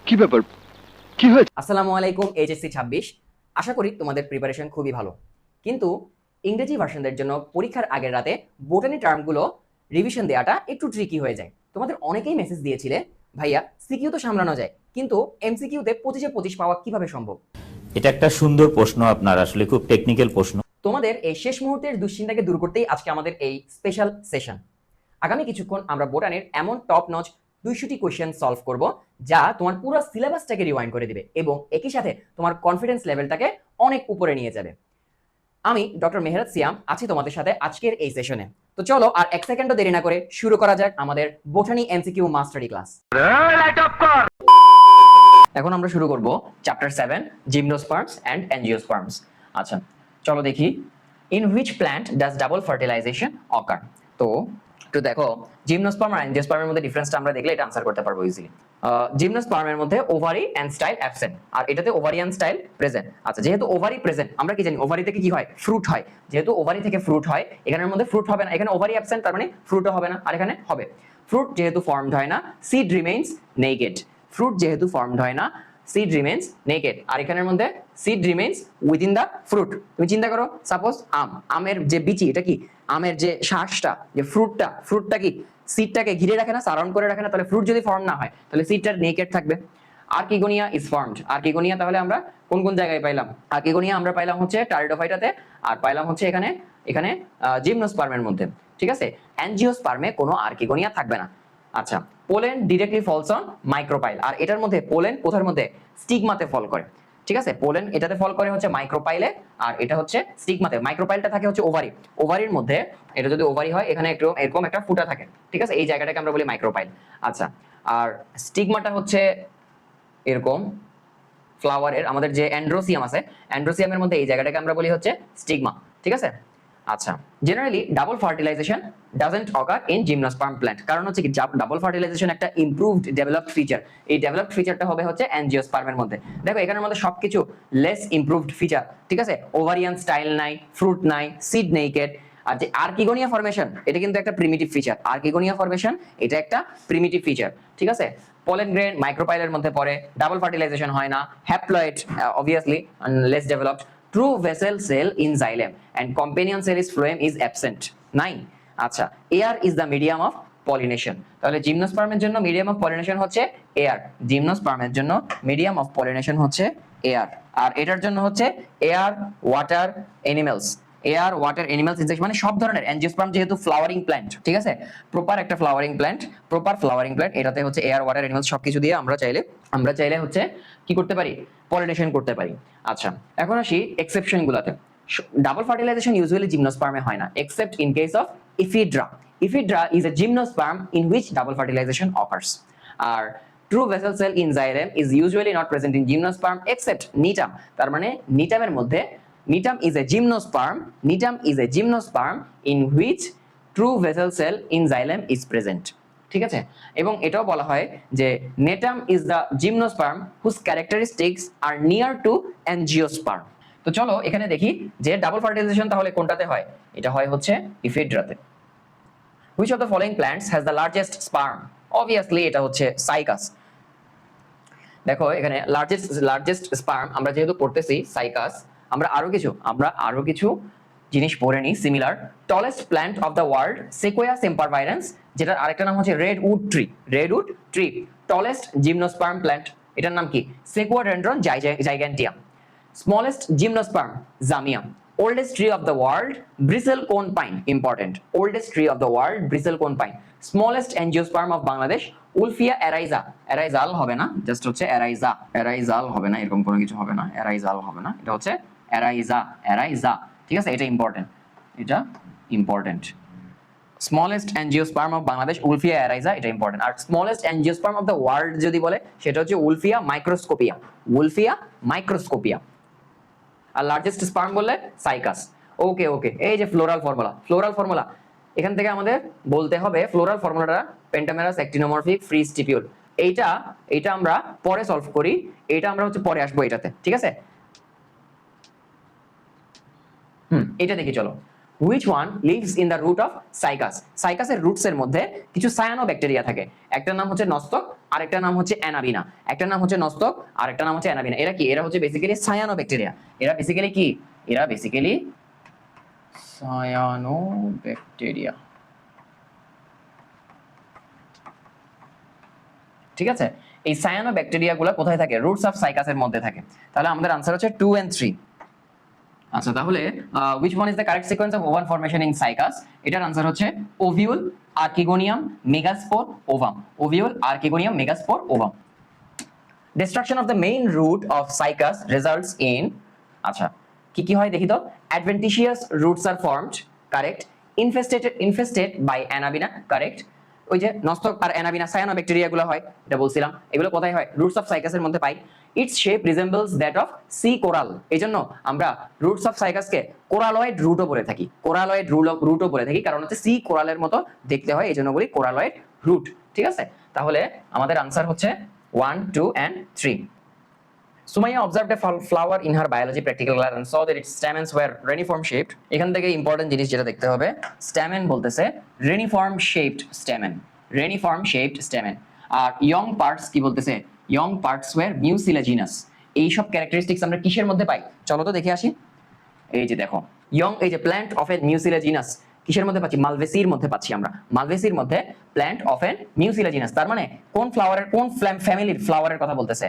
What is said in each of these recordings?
কি ব্যাপার, কি হয়েছে? আসসালামু আলাইকুম এইচএসসি 26। আশা করি তোমাদের প্রিপারেশন খুবই ভালো। কিন্তু ইংরেজি ভার্সনদের জন্য পরীক্ষার আগের রাতে বোটানি টার্মগুলো রিভিশন দেওয়াটা একটু ট্রিকি হয়ে যায়। তোমাদের অনেকেই মেসেজ দিয়েছিলে, ভাইয়া সিকিউ তো সামলানো যায়, কিন্তু এমসিকিউতে 25-এ 25 পাওয়া কিভাবে সম্ভব? এটা একটা সুন্দর প্রশ্ন, আপনার আসলে খুব টেকনিক্যাল প্রশ্ন। তোমাদের এই শেষ মুহূর্তের দুশ্চিন্তাকে দূর করতেই আজকে আমাদের এই স্পেশাল সেশন। আগামী কিছুক্ষণ আমরা বোটানির এমন টপ নচ 200টি কোয়েশ্চেন সলভ করব যা তোমার পুরো সিলেবাসটাকে রিওয়াইন্ড করে দিবে এবং একই সাথে তোমার কনফিডেন্স লেভেলটাকে অনেক উপরে নিয়ে যাবে। আমি ডক্টর মেহরাত সিয়াম আছি তোমাদের সাথে আজকের এই সেশনে। তো চলো আর এক সেকেন্ডও দেরি না করে শুরু করা যাক আমাদের বোটানি এমসিকিউ মাস্টারি ক্লাস। এখন আমরা শুরু করব চ্যাপ্টার 7 জিমনোস্পার্মস এন্ড অ্যাঞ্জিওস্পার্মস। আচ্ছা চলো দেখি, in which plant does double fertilization occur. তো একটু দেখো, জিমনোস্পার্ম আর অ্যাঞ্জিওস্পার্মের মধ্যে ডিফারেন্সটা আমরা দেখলে এটা আনসার করতে পারবো ইজিলি। জিমনোস্পার্মের মধ্যে ওভারি এন্ড স্টাইল অ্যাবসেন্ট, আর এটাতে ওভারি এন্ড স্টাইল প্রেজেন্ট। আচ্ছা যেহেতু ওভারি প্রেজেন্ট, আমরা কি জানি ওভারি থেকে কি হয়, ফ্রুট হয়। যেহেতু ওভারি থেকে ফ্রুট হয়, এখানের মধ্যে ফ্রুট হবে না, এখানে ওভারি অ্যাবসেন্ট, তার মানে ফ্রুটও হবে না, আর এখানে হবে। ফ্রুট যেহেতু ফর্মড হয় না, সিড রিমেইনস নেকেড। ফ্রুট যেহেতু ফর্মড হয় না, সিড রিমেইনস নেকেড, আর এখানের মধ্যে সিড রিমেইনস উইদিন দা ফ্রুট। তুমি চিন্তা করো, সাপোজ আমের যে বিচি, এটা কি আমের যে শ্বাসটা, যে ফ্রুটটা কি সিডটাকে ঘিরে রাখে না, সারাউন্ড করে রাখে না? তাহলে ফ্রুট যদি ফর্ম না হয় তাহলে সিডটা নেকেড থাকবে। Archegonia is formed. আর্কিগোনিয়া তাহলে আমরা কোন কোন জায়গায় পাইলাম? আর্কিগোনিয়া আমরা পাইলাম হচ্ছে টারিডোফাইটাতে, আর পাইলাম হচ্ছে এখানে এখানে জিমনোস্পার্মের মধ্যে। ঠিক আছে, অ্যাঞ্জিওস্পার্মে কোনো আর্কিগোনিয়া থাকবে না। আচ্ছা, pollen directly falls on micropyle, আর এটার মধ্যে পোলেন কোথার মধ্যে? স্টিগমাতে ফল করে। ঠিক আছে, পোলেন এটাতে ফল করে হচ্ছে মাইক্রোপাইলে, আর এটা হচ্ছে স্টিগমাতে। মাইক্রোপাইলটা থাকে হচ্ছে ওভারি, ওভারির মধ্যে। এটা যদি ওভারি হয়, এখানে একটু এরকম একটা ফুটা থাকে। ঠিক আছে, এই জায়গাটাকে আমরা বলি মাইক্রোপাইল। আচ্ছা, আর স্টিগমাটা হচ্ছে এরকম ফ্লাওয়ারের, আমাদের যে অ্যান্ড্রোসিয়াম আছে, অ্যান্ড্রোসিয়ামের মধ্যে এই জায়গাটাকে আমরা বলি হচ্ছে স্টিগমা। ঠিক আছে। আচ্ছা, generally double fertilisation doesn't occur in gymnosperm plant, কারণ হচ্ছে কি ডাবল ফার্টিলাইজেশন একটা ইমপ্রুভড ডেভেলপড ফিচার। এই ডেভেলপড ফিচারটা হবে হচ্ছে অ্যাঞ্জিওস্পার্মের মধ্যে। দেখো এখানের মধ্যে সবকিছু লেস ইমপ্রুভড ফিচার। ঠিক আছে, ওভারিয়ান স্টাইল নাই, ফ্রুট নাই, সিড নেকেড। আর যে আর্কিগোনিয়া ফরমেশন, এটা কিন্তু একটা প্রিমিটিভ ফিচার। আর্কিগোনিয়া ফরমেশন এটা একটা প্রিমিটিভ ফিচার। ঠিক আছে, পলেন গ্রেন মাইক্রোপাইলের মধ্যে পড়ে, ডাবল ফার্টিলাইজেশন হয় না, haploid obviously less developed, true vessel cell in xylem and companion cell is phloem is absent 9। আচ্ছা, air is the medium of pollination, তাহলে জিমনোস্পার্মের জন্য মিডিয়াম অফ পলিনেশন হচ্ছে এয়ার। জিমনোস্পার্মের জন্য মিডিয়াম অফ পলিনেশন হচ্ছে air, আর এটার জন্য হচ্ছে air water animals. Air water animals insect মানে সব ধরনের। অ্যাঞ্জিওস্পার্ম যেহেতু ফ্লাওয়ারিং প্ল্যান্ট, ঠিক আছে, প্রপার একটা flowering plant, proper flowering plant, এটাতে হচ্ছে এয়ার ওয়াটার এনিমেলস সবকিছু দিয়ে আমরা চাইলে হচ্ছে কি করতে পারি, পলিনেশন করতে পারি। আচ্ছা, এখন আসি এক্সেপশন গুলাতে। ডাবল ফার্টিলাইজেশন ইউজুয়ালি জিমনোস্পার্মে হয় না, except in case of Ephedra. Ephedra is a gymnosperm in which double fertilization occurs. আর true vessel cell in xylem is usually not present in gymnosperm except nitam, তার মানে নিটামের মধ্যে nitam is a gymnosperm, nitam is a gymnosperm in which true vessel cell in xylem is present। ঠিক আছে, এবং এটাও বলা হয় যে Gnetum is the gymnosperm whose characteristics are near to angiosperm. তো চলো এখানে দেখি যে ডাবল ফার্টিলাইজেশন তাহলে কোনটাতে হয়? এটা হয় হচ্ছে ইফিড্রাতে। Which of the following plants has the largest sperm? Obviously এটা হচ্ছে সাইকাস। দেখো এখানে লার্জেস্ট স্পার্ম আমরা যেহেতু পড়তেছি সাইকাস, আমরা আরো কিছু জিনিস পড়ে নিই similar. Tallest plant of the world Sequoia sempervirens, যেটার আরেকটা নাম হচ্ছে redwood tree. Tallest gymnosperm plant, এটার নাম কি? Sequoiadendron giganteum. Smallest gymnosperm Zamia. oldest tree of the world bristlecone pine, important, oldest tree of the world bristlecone pine। smallest angiosperm of Bangladesh Wolffia arrhiza. Arrhizal হবে না, just হচ্ছে এরাইজাল হবে না, এরকম কোনো কিছু হবে না, এরাইজাল হবে না, এটা হচ্ছে এরাইজা। ঠিক আছে, এটা important. Smallest angiosperm of Bangladesh Wolffia arrhiza, এটা ইম্পর্টেন্ট। আর smallest angiosperm of the world যদি বলে সেটা হচ্ছে উলফিয়া মাইক্রোস্কোপিয়া। আর লার্জেস্ট স্পার্ম বললে সাইকাস। ওকে, এই যে ফ্লোরাল ফর্মুলা, এখান থেকে আমাদের বলতে হবে ফ্লোরাল ফর্মুলাটা পেন্টামেরাস অ্যাক্টিনোমরফিক ফ্রি স্টিপিউল। এইটা আমরা পরে সলভ করি, এটা আমরা হচ্ছে পরে আসবো এটাতে। ঠিক আছে, এটা দেখি চলো। which one lives in the root of cycas? সাইকাসের রুটস এর মধ্যে কিছু সায়ানোব্যাকটেরিয়া থাকে। একটার নাম হচ্ছে নস্তক, আরেকটার নাম হচ্ছে অ্যানাবিনা। একটার নাম হচ্ছে নস্তক, আরেকটার নাম হচ্ছে অ্যানাবিনা। এরা কি? এরা হচ্ছে বেসিক্যালি সায়ানোব্যাকটেরিয়া। এরা বেসিক্যালি কি? এরা বেসিক্যালি সায়ানোব্যাকটেরিয়া। ঠিক আছে, এই সায়ানোব্যাকটেরিয়া গুলো কোথায় থাকে? রুটস অফ সাইকাসের মধ্যে থাকে। তাহলে আমাদের আনসার হচ্ছে 2 and 3। আচ্ছা, তাহলে which one is the correct sequence of ovum formation in cycas? এটার আনসার হচ্ছে ovule, archegonium, megaspore, ovum. Ovule, archegonium, megaspore, ovum. Destruction of the main root of cycas results in, আচ্ছা কি কি হয় দেখি তো? Adventitious roots are formed, correct. Infested by Anabina, correct. ওই যে নস্তক আর অ্যানাবিনা সায়ানোব্যাকটেরিয়া গুলো হয়, এটা বলছিলাম। এগুলো কোথায় হয়? রুটস অফ সাইকাসের মধ্যে পাই। Its shape resembles that of sea coral. এইজন্য আমরা রুটস অফ সাইকাসকে কোরালয়েড রুটও বলে থাকি। কোরালয়েড রুটও বলে থাকি, কারণ হচ্ছে সি কোরালের মতো দেখতে হয়, এইজন্য বলি কোরালয়েড রুট। ঠিক আছে, তাহলে আমাদের আনসার হচ্ছে 1, 2 and 3. Sumaya observed a flower in her biology practical class and saw that its stamens were reniform shaped. এখান থেকে ইম্পর্টেন্ট জিনিস যেটা দেখতে হবে, স্ট্যামেন বলতেছে reniform shaped stamen, reniform shaped stamen। আর ইয়ং পার্টস কি বলতেছে? Young parts were mucilaginous. এই সব ক্যারেক্টারিস্টিক্স আমরা কিসের মধ্যে পাই? চলো তো দেখে আসি। এই যে দেখো, ইয়ং, এই যে প্ল্যান্ট অফ এ মিউসিলাজিনাস কিসের মধ্যে পাচ্ছি? মালভেসির মধ্যে পাচ্ছি আমরা। মালভেসির মধ্যে প্ল্যান্ট অফ এ মিউসিলাজিনাস, তার মানে কোন ফ্লাওয়ারের, কোন ফ্যামিলির ফ্লাওয়ারের কথা বলতেছে?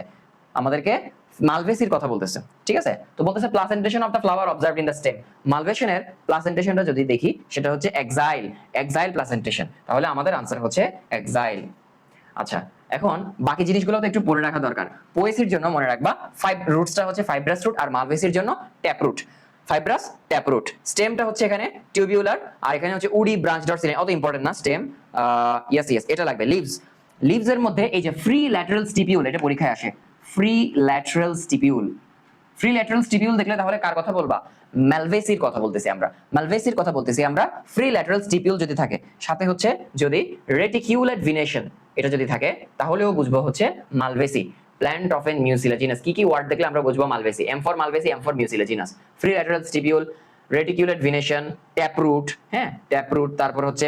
আমাদেরকে মালভেসির কথা বলতেছে। ঠিক আছে, তো বলতেছে placentation of the flower observed in the stem. মালভেশনের প্লাসেন্টেশনটা যদি দেখি, সেটা হচ্ছে এক্সাইল, এক্সাইল প্লাসেন্টেশন। তাহলে আমাদের আনসার হচ্ছে এক্সাইল। আচ্ছা, এখন বাকি জিনিসগুলো তো একটু পড়ে রাখা দরকার। পোয়েসির জন্য মনে রাখবা রুটসটা হচ্ছে ফাইব্রাস রুট, আর মালভেসির জন্য tap root. Fibrous, tap root. স্টেমটা হচ্ছে এখানে টিউবিউলার, আর এখানে হচ্ছে উডি ব্রাঞ্চ ডট সিলিন। অত ইম্পর্টেন্ট না স্টেম। ইয়েস ইয়েস, এটা লাগবে। লিভস, লিভস এর মধ্যে এই যে ফ্রি ল্যাটারাল স্টিপিউল, এটা পরীক্ষায় আসে। ফ্রি ল্যাটারাল স্টিপিউল, ফ্রি ল্যাটারাল স্টিপিউল দেখলে তাহলে কার কথা বলবা? মালভেসির কথা বলতেছি আমরা, মালভেসির কথা বলতেছি আমরা। ফ্রি ল্যাটারাল স্টিপিউল যদি থাকে, সাথে হচ্ছে যদি রেটিকিউলেট ভিনেশন এটা যদি থাকে, তাহলেও বুঝবো হচ্ছে Malvaceae. Plant of an mucilaginous, কি কি ওয়ার্ড দেখলে আমরা বুঝবো Malvaceae? M for Malvaceae, M for mucilaginous. Free lateral stipule, reticulate venation, tap root. হ্যাঁ, ট্যাপ রুট। তারপর হচ্ছে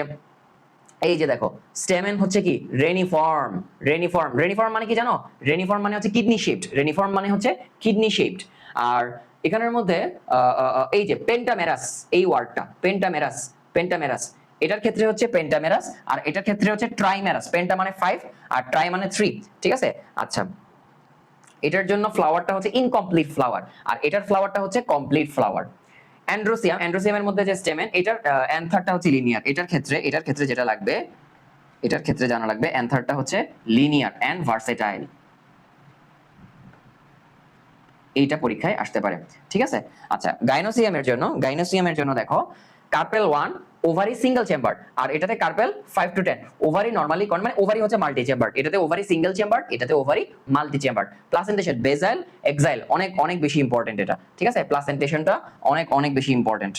এই যে দেখো, স্টেমেন হচ্ছে কি? রেনিফর্ম। রেনিফর্ম, রেনিফর্ম মানে কি জানো? রেনিফর্ম মানে হচ্ছে কিডনি শেপড। রেনিফর্ম মানে হচ্ছে কিডনি শেপড। আর এখানের মধ্যে এই যে পেন্টামেরাস, এই ওয়ার্ডটা পেন্টামেরাস, পেন্টামেরাস, এটার ক্ষেত্রে হচ্ছে পেন্টামেরাস, আর এটার ক্ষেত্রে হচ্ছে ট্রাইমেরাস। পেন্টা মানে 5 আর ট্রাই মানে 3। ঠিক আছে, আচ্ছা এটার জন্য ফ্লাওয়ারটা হচ্ছে ইনকমপ্লিট ফ্লাওয়ার, আর এটার ফ্লাওয়ারটা হচ্ছে কমপ্লিট ফ্লাওয়ার। অ্যান্ড্রোসিয়াম, অ্যান্ড্রোসিয়ামের মধ্যে যে স্টেমেন, এটার অ্যান্থারটা হচ্ছে লিনিয়ার। এটার ক্ষেত্রে যেটা লাগবে, এটার ক্ষেত্রে জানা লাগবে অ্যান্থারটা হচ্ছে লিনিয়ার এন্ড ভার্সেটাইল। এইটা পরীক্ষায় আসতে পারে। ঠিক আছে, আচ্ছা গাইনোসিয়ামের জন্য দেখো, কার্পেল 1 ওভারি সিঙ্গেল চেম্বার, আর এটাতে কার্পেল 5 to 10। ওভারি নরমালি কোন, মানে ওভারি হচ্ছে মাল্টি চেম্বার, এটাতে ওভারি সিঙ্গেল চেম্বার, এটাতে ovary multi chamber. Placentation basal, axile, অনেক অনেক বেশি ইম্পর্টেন্ট এটা। ঠিক আছে, প্লাসেন্টেশনটা অনেক অনেক বেশি ইম্পর্টেন্ট।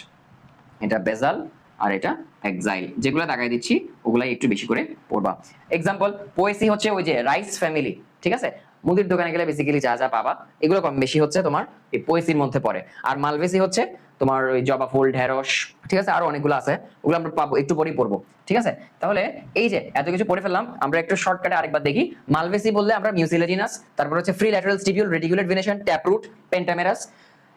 এটা বেজাল আর এটা এক্সাইল, যেগুলো দেখাই দিচ্ছি ওগুলাই একটু বেশি করে পড়বা। এক্সাম্পল, পোয়েসি হচ্ছে ওই যে রাইস ফ্যামিলি। ঠিক আছে, মুদির দোকানে গেলে বেসিক্যালি যা যা পাবা এগুলো কম বেশি হচ্ছে তোমার এই পোয়েসির মধ্যে পড়ে। আর মালভেসি হচ্ছে তোমার ওই জবা ফুল, ঢেঁড়স। ঠিক আছে, আরো অনেকগুলো আছে, ওগুলো আমরা পাবো, একটু পরেই পড়বো। ঠিক আছে, তাহলে এই যে এত কিছু পড়ে ফেললাম, আমরা একটু শর্টকাটে আরেকবার দেখি। মালভেসি বললে আমরা মিউসিলাজিনাস, তারপর হচ্ছে free lateral stipule, reticulate venation, tap root, pentamerous.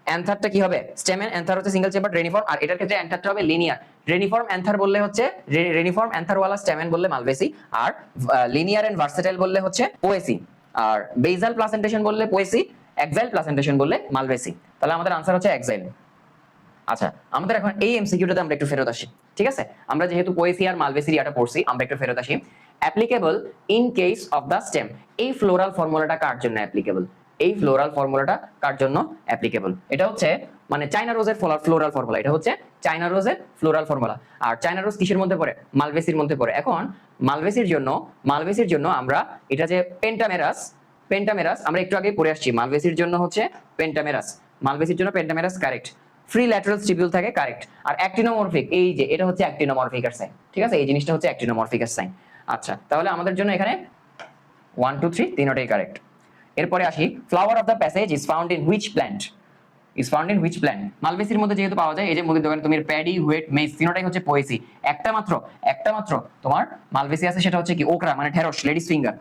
অ্যান্থারটা কি হবে? স্টেমেন। অ্যান্থার হচ্ছে সিঙ্গেল চেম্বার, রেনিফর্ম, আর এটার ক্ষেত্রে অ্যান্থারটা হবে লিনিয়ার। রেনিফর্ম অ্যান্থার বললে হচ্ছে রেনিফর্ম অ্যান্থারওয়ালা স্টেমেন বললে মালভেসি, আর লিনিয়ার এন্ড ভার্সেটাইল বললে হচ্ছে পোয়েসি, আর বেজাল প্লাসেন্টেশন বললে পোয়েসি, এক্সাইল প্লাসেন্টেশন বললে মালভেসি। তাহলে আমাদের আনসার হচ্ছে এক্সাইল। আচ্ছা, আমাদের এখন এই এমসিকিউটাতে আমরা একটু ফেরত আসি। ঠিক আছে, আমরা যেহেতু পোয়েসি আর মালভেসির এটা পড়ছি, আমরা একটু ফেরত আসি। Applicable in case of the stem, এই ফ্লোরাল ফর্মুলাটা কার জন্য অ্যাপ্লিকেবল? এই ফ্লোরাল ফর্মুলাটা কার জন্য অ্যাপ্লিকেবল? এটা হচ্ছে মানে চায়না রোজের ফ্লোরাল ফর্মুলা। এটা হচ্ছে চায়না রোজের ফ্লোরাল ফর্মুলা। আর চায়না রোজ কিসের মধ্যে পড়ে? মালভেসির মধ্যে পড়ে। এখন মালভেসির জন্য আমরা এটা যে পেন্টামেরাস আমরা একটু আগে পড়ে আসছি। মালভেসির জন্য হচ্ছে পেন্টামেরাস, মালভেসির জন্য পেন্টামেরাস কারেক্ট। ফ্রি ল্যাটারাল স্টিপিউল থাকে কারেক্ট। আর অ্যাক্টিনোমরফিক, এই যে এটা হচ্ছে অ্যাক্টিনোমরফিক সাইন। ঠিক আছে, এই জিনিসটা হচ্ছে অ্যাক্টিনোমরফিক সাইন। আচ্ছা, তাহলে আমাদের জন্য এখানে 1 2 3 তিনটাই কারেক্ট। এরপরে আসি, flower of the passage is found in which plant? Is found in which plant? মালভেসির মধ্যে যেহেতু পাওয়া যায়, এই যে মুদির দোকানে তুমি প্যাডি, হুইট, মেইজ তিনটাই হচ্ছে পোয়েসি। একটা মাত্র তোমার মালভেসি আছে, সেটা হচ্ছে কি ওকরা মানে ঢেঁড়স, লেডিস ফিঙ্গার।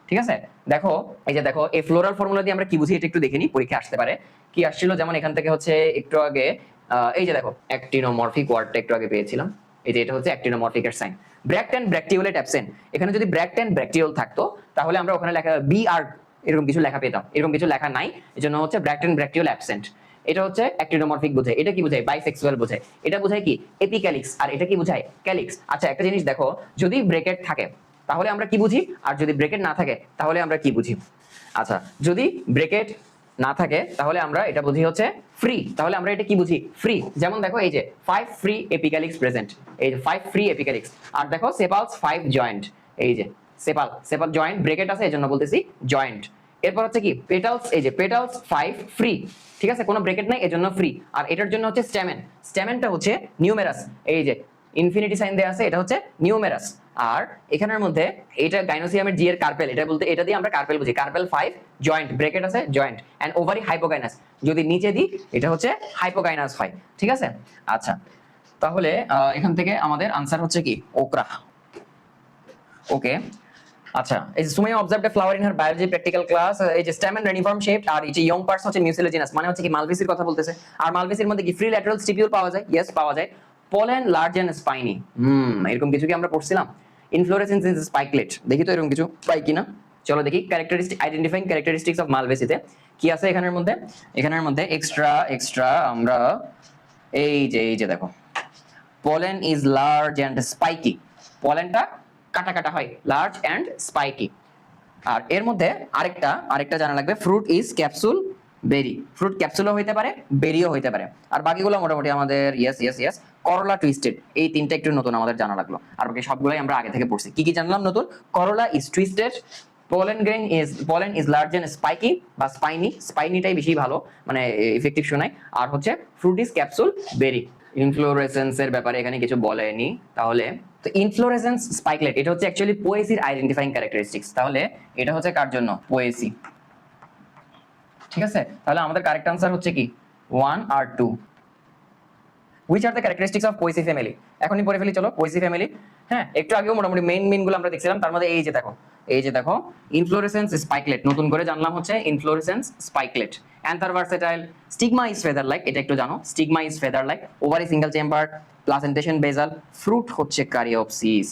ঠিক আছে, দেখো এই যে দেখো এই ফ্লোরাল ফর্মুলা দিয়ে আমরা কি বুঝি এটা একটু দেখে নিই, পরীক্ষা আসতে পারে। কি আসছিল, যেমন এখান থেকে হচ্ছে একটু আগে এই যে দেখো অ্যাক্টিনোমরফিক ওয়ার্ডটা একটু আগে পেয়েছিলাম, এই যে এটা হচ্ছে অ্যাক্টিনোমরফিক এর সাইন। ব্র্যাক্ট এন্ড ব্র্যাক্টিওলেট অ্যাবসেন্ট, এখানে যদি ব্র্যাক্ট এন্ড ব্র্যাক্টিওল থাকতো তাহলে আমরা ওখানে লেখা বি আর এরকম কিছু লেখা পেতাম, এরকম কিছু লেখা নাই, এজন্য হচ্ছে ব্র্যাক্ট এন্ড ব্র্যাক্টিওল অ্যাবসেন্ট। এটা হচ্ছে অ্যাক্টিনোমরফিক বোঝায়। এটা কি বোঝায়? বাইসেক্সুয়াল বোঝায়। এটা বোঝায় কি? এপিক্যালিক্স। আর এটা কি বোঝায়? ক্যালিক্স। আচ্ছা একটা জিনিস দেখো, যদি ব্রেকেট থাকে তাহলে আমরা কি বুঝি, আর যদি ব্রেকেট না থাকে তাহলে আমরা কি বুঝি? আচ্ছা যদি ব্রেকেট না থাকে তাহলে আমরা এটা বুঝি হচ্ছে ফ্রি। তাহলে আমরা এটা কি বুঝি? ফ্রি। যেমন দেখো এই যে 5 ফ্রি এপিক্যালিক্স প্রেজেন্ট, এই যে 5 ফ্রি এপিক্যালিক্স। আর দেখো সেপালস 5 জয়েন্ট, এই যে সেপাল জয়েন্ট ব্রেকেট আছে এজন্য বলতেছি জয়েন্ট। এরপর হচ্ছে কি পেটালস, এই যে পেটালস 5 ফ্রি, ঠিক আছে, কোনো ব্রেকেট নাই এজন্য ফ্রি। আর এটার জন্য হচ্ছে স্ট্যামেন, স্ট্যামেনটা হচ্ছে নিউমেরাস, এই যে ইনফিনিটি সাইন দেয়া আছে, এটা হচ্ছে নিউমেরাস। আর এখানের মধ্যে এটা গাইনোসিয়ামের জি এর কার্পেল, এটা বলতে এটা দিয়ে আমরা কার্পেল বুঝি। কার্পেল 5 জয়েন্ট, ব্রেকেট আছে জয়েন্ট, এন্ড ওভারি হাইপোগাইনাস। যদি নিচে দিই এটা হচ্ছে হাইপোগাইনাস হয়, ঠিক আছে। আচ্ছা তাহলে এখান থেকে আমাদের আনসার হচ্ছে কি ওকরা। ওকে আচ্ছা, এই যে Sumaiya observed a flower in her biology practical class, এই যে স্টেমেন রেনিফর্ম শেপড, আর এই যে ইয়ং পার্টস হচ্ছে মিউসিলেজিনাস, মানে হচ্ছে কি মালভেসির কথা বলতেছে। আর মালভেসির মধ্যে কি ফ্রি ল্যাটারাল স্টিপিউল পাওয়া যায়? ইয়েস পাওয়া যায়। পোলেন লার্জ এন্ড স্পাইনি, এরকম কিছু কি আমরা পড়ছিলাম? ইনফ্লোরেসেন্স ইজ স্পাইকলেট, দেখি তো এরকম কিছু পাই কিনা। চলো দেখি ক্যারেক্টারিস্টিক, আইডেন্টিফাইং ক্যারেক্টারিস্টিক্স অফ মালভেসিতে কি আছে এখানের মধ্যে। এখানের মধ্যে এক্সট্রা আমরা এই যে দেখো pollen is large and spiky, পোলেনটা কাটা কাটা হয়, লার্জ এন্ড স্পাইকি। আর এর মধ্যে আরেকটা জানা লাগবে, fruit is capsule berry, fruit ক্যাপসুলও হইতে পারে বেরিও হইতে পারে। আর বাকিগুলো মোটামুটি আমাদের ইয়েস করলা টুইস্টেড, এই তিনটা একটু নতুন আমাদের জানা লাগলো। আর বাকি সবগুলাই আমরা আগে থেকে পড়ছি। কি কি জানলাম নতুন? Corolla is twisted, pollen is large and spiky বা স্পাইনি, স্পাইনিটাই বেশি ভালো মানে ইফেক্টিভ শোনায়। আর হচ্ছে fruit is capsule berry. Inflorescence এর ব্যাপারে এখানে কিছু বলেনি, তাহলে তো ইনফ্লোরেসেন্স স্পাইকলেট এটা হচ্ছে অ্যাকচুয়ালি পোয়েসির আইডেন্টিফাইং ক্যারেক্টারিস্টিক্স। তাহলে এটা হচ্ছে কার জন্য? পোয়েসি, ঠিক আছে। তাহলে আমাদের কারেক্ট আনসার হচ্ছে কি 1 আর 2। Which are the characteristics of Poaceae family? এখনই পড়ে ফেলি চলো Poaceae family। হ্যাঁ একটু আগেও মোটামুটি মেইন গুলো আমরা দেখছিলাম, তার মধ্যে এই যে দেখো ইনফ্লোরেসেন্স স্পাইকলেট, নতুন করে জানলাম হচ্ছে inflorescence spikelet. Another versatile, stigma is feather like, এটা একটু জানো, stigma is feather like, ovary single chamber, placentation বেজাল, ফ্রুট হচ্ছে ক্যারিওপসিস,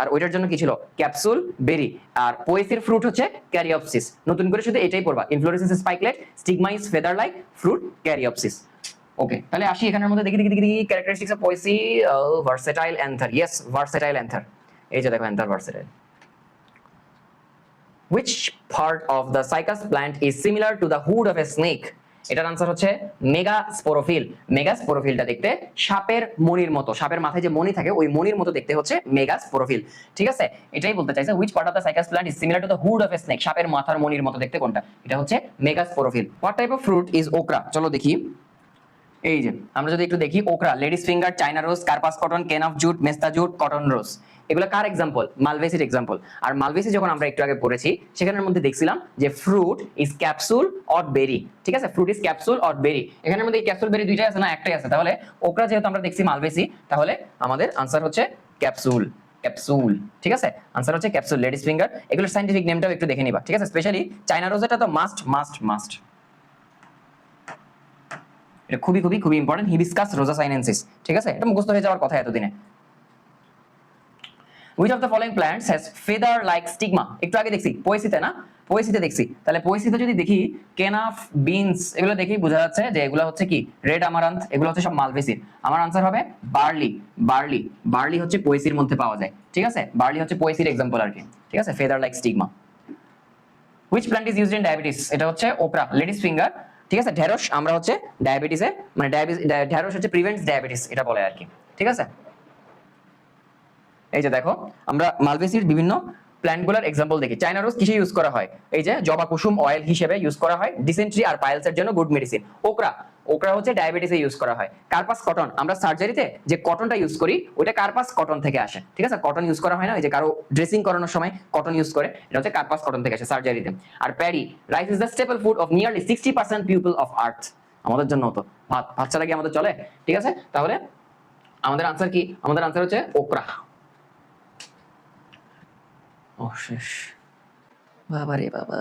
আর ওইটার জন্য কি ছিল? ক্যাপসুল বেরি। আর পোয়েসির ফ্রুট হচ্ছে ক্যারিওপসিস। নতুন করে শুধু এটাই পড়বা, inflorescence spikelet, stigma is feather like, fruit caryopsis. Okay তাহলে আসি এখানের মধ্যে দেখি characteristics of Poaceae. Versatile anther, yes versatile anther, এই যে দেখো anther versatile. Which part of the cycas plant is similar to the hood of a snake? এটার answer হচ্ছে মেগাস্পোরোফিল। মেগাস্পোরোফিলটা দেখতে সাপের মণির মতো, সাপের মাথায় যে মণি থাকে ওই মণির মতো দেখতে হচ্ছে মেগাস্পোরোফিল, ঠিক আছে। এটাই বলতে চাইছে which part of the cycas plant is similar to the hood of a snake, সাপের মাথার মণির মতো দেখতে কোনটা? এটা হচ্ছে megasporophyll. What type of fruit is okra? চলো দেখি। এই যে আমরা যদি একটু দেখি ওকরা, লেডিস ফিঙ্গার, চাইনা রোজ, কার্পাস কটন, কেন অফ জুট, মেস্তা জুট, কটন রোজ, এগুলো কার এক্সাম্পল? মালভেসির এক্সাম্পল। আর মালভেসি যখন আমরা একটু আগে পড়েছি সেখানের মধ্যে দেখছিলাম যে ফ্রুট ইজ ক্যাপসুল অর বেরি, ঠিক আছে, ফ্রুট ইজ ক্যাপসুল অর বেরি। এখানের মধ্যে ক্যাপসুল বেরি দুইটাই আছে না? একটাই আছে। তাহলে ওকরা যেহেতু আমরা দেখছি মালভেসি, তাহলে আমাদের আনসার হচ্ছে ক্যাপসুল, ঠিক আছে, আনসার হচ্ছে ক্যাপসুল, লেডিস ফিঙ্গার। এগুলোর সাইন্টিফিক নেমটাও একটু দেখে নিবা, ঠিক আছে। স্পেশালি চাইনা রোজটা তো মাস্ট, এটা খুবই ইম্পর্টেন্ট। হিবিস্কাস রোজা সাইনেন্সিস, ঠিক আছে, এটা মুখস্থ হয়ে যাওয়ার কথা এতদিনে। Which of the following plants has feather like stigma? একটু আগে দেখছি পোয়েসিতে না, পোয়েসিতে দেখছি। তাহলে পোয়েসিতে যদি দেখি কেনাফ, বিনস, এগুলো দেখেই বোঝা যাচ্ছে যে এগুলো হচ্ছে কি রেড আমারান্থ, এগুলো হচ্ছে সব মালভেসির। আমার আনসার হবে বার্লি হচ্ছে পোয়েসির মধ্যে পাওয়া যায়, ঠিক আছে, বার্লি হচ্ছে পোয়েসির এক্সাম্পল আর কি, ঠিক আছে, feather like stigma. Which plant is used in diabetes? এটা হচ্ছে ওপরা, লেডিস ফিঙ্গার, ঠিক আছে। ঢেঁড়স আমরা হচ্ছে ডায়াবেটিসে, মানে ঢেঁড়স হচ্ছে প্রিভেন্টস ডায়াবেটিস এটা বলে আর কি, ঠিক আছে। এই যে দেখো আমরা মালভেসির বিভিন্ন প্ল্যান্টগুলোর এক্সাম্পল দেখি। চাইনা রোজ কিসে ইউজ করা হয়? এই যে জবা কুসুম অয়েল হিসেবে ইউজ করা হয়, ডিসেন্ট্রি আর পাইলসের জন্য গুড মেডিসিন। ওকরা ওকরা হচ্ছে ডায়াবেটিসে ইউজ করা হয়। কার্পাস কটন আমরা সার্জারিতে যে কটনটা ইউজ করি ওটা কার্পাস কটন থেকে আসে, ঠিক আছে? কটন ইউজ করা হয় না, ওই যে কারো ড্রেসিং করানোর সময় কটন ইউজ করে, এটা হচ্ছে কার্পাস কটন থেকে আসে সার্জারিতে। আর paddy, rice is the staple food of nearly 60% people of earth. আমাদের জন্য তো ভাত, ভাত ছাড়া কি আমাদের চলে? ঠিক আছে, তাহলে আমাদের আনসার কি? আমাদের আনসার হচ্ছে ওকরা। ও শেষ, বাবা রে বাবা।